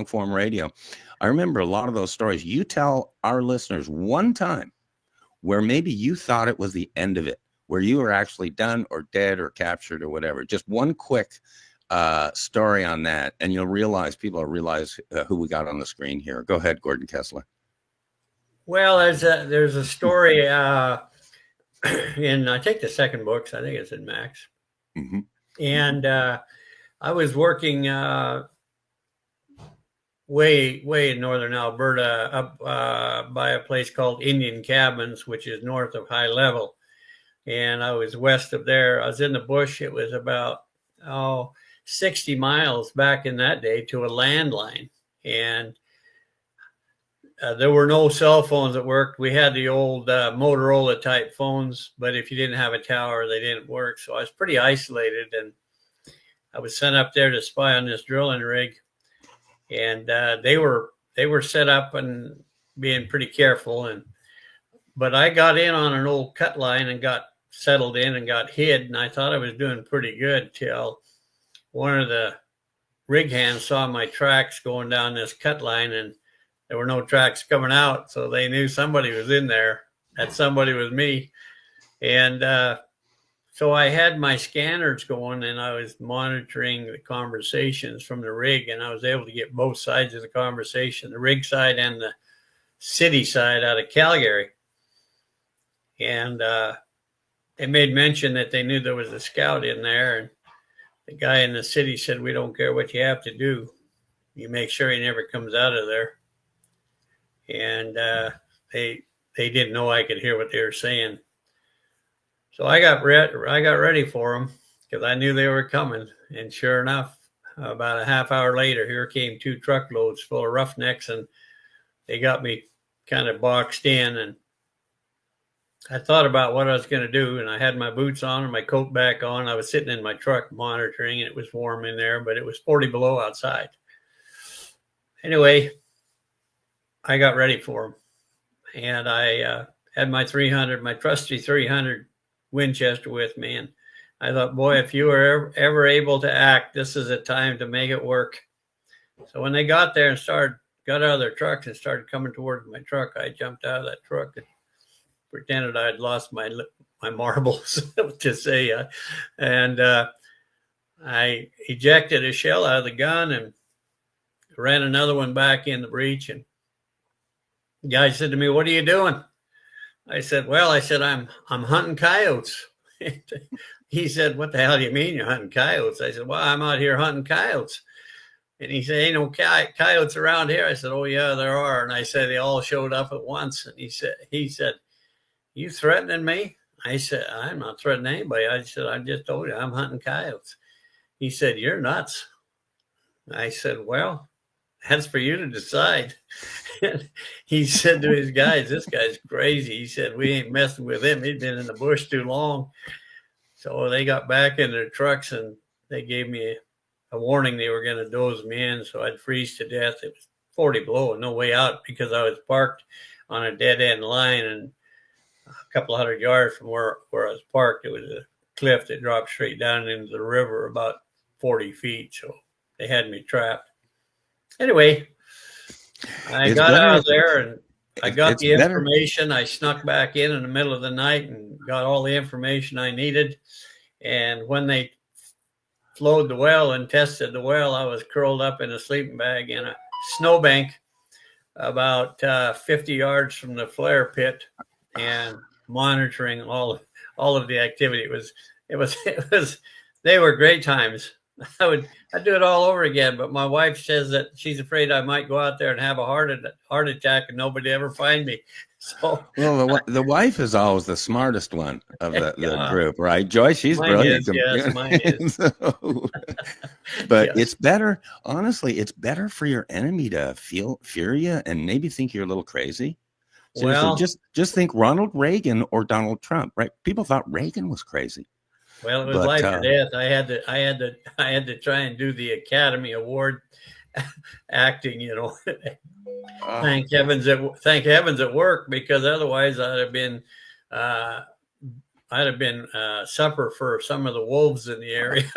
long form radio. I remember a lot of those stories. You tell our listeners one time where maybe you thought it was the end of it, where you were actually done or dead or captured or whatever. Just one quick story on that, and you'll realize, people will realize who we got on the screen here. Go ahead, Gordon Kesler. Well, there's a story in, I think, the second books. I think it's in Max. Mm-hmm. And I was working way in northern Alberta, up by a place called Indian Cabins, which is north of High Level. And I was west of there. I was in the bush. It was about 60 miles back in that day to a landline. And there were no cell phones that worked. We had the old Motorola type phones, but if you didn't have a tower, they didn't work. So I was pretty isolated, and I was sent up there to spy on this drilling rig. And they were set up and being pretty careful. But I got in on an old cut line and got settled in and got hid. And I thought I was doing pretty good till one of the rig hands saw my tracks going down this cut line, and there were no tracks coming out. So they knew somebody was in there. That somebody was me. And so I had my scanners going, and I was monitoring the conversations from the rig, and I was able to get both sides of the conversation, the rig side and the city side out of Calgary. And they made mention that they knew there was a scout in there, and the guy in the city said, "We don't care what you have to do. You make sure he never comes out of there." And they didn't know I could hear what they were saying. So I got ready for them because I knew they were coming. And sure enough, about a half hour later, here came 2 truckloads full of roughnecks, and they got me kind of boxed in. And I thought about what I was going to do, and I had my boots on and my coat back on. I was sitting in my truck monitoring, and it was warm in there, but it was 40 below outside. Anyway, I got ready for them, and I had my 300, my trusty 300 Winchester with me, and I thought, boy, if you were ever able to act, this is a time to make it work. So when they got there and got out of their trucks and started coming towards my truck, I jumped out of that truck and pretended I had lost my marbles, to say, and I ejected a shell out of the gun and ran another one back in the breech. And the guy said to me, "What are you doing?" I said, I'm hunting coyotes. He said, "What the hell do you mean you're hunting coyotes?" I said, "Well, I'm out here hunting coyotes." And he said, "Ain't no coyotes around here." I said, "Oh yeah, there are." And I said, "They all showed up at once." And he said, "You threatening me?" I said, "I'm not threatening anybody." I said, "I just told you I'm hunting coyotes." He said, "You're nuts." I said, "Well, that's for you to decide." He said to his guys, "This guy's crazy." He said, "We ain't messing with him. He's been in the bush too long." So they got back in their trucks, and they gave me a warning they were going to doze me in, so I'd freeze to death. It was 40 below and no way out because I was parked on a dead end line, and a couple of hundred yards from where I was parked, it was a cliff that dropped straight down into the river about 40 feet. So they had me trapped. Anyway, I got out of there, and I got the information. I snuck back in the middle of the night and got all the information I needed. And when they flowed the well and tested the well, I was curled up in a sleeping bag in a snowbank about 50 yards from the flare pit and monitoring all of the activity. It was they were great times. I'd do it all over again, but my wife says that she's afraid I might go out there and have a heart attack and nobody ever find me. So, well, the wife is always the smartest one of the group, right? Joyce, she's brilliant. Yes, mine is. But it's better, honestly, it's better for your enemy to fear you and maybe think you're a little crazy. Seriously, well, just think Ronald Reagan or Donald Trump, right? People thought Reagan was crazy. Well, it was life or death. I had to try and do the Academy Award acting, Thank heavens it worked, because otherwise I'd have been supper for some of the wolves in the area.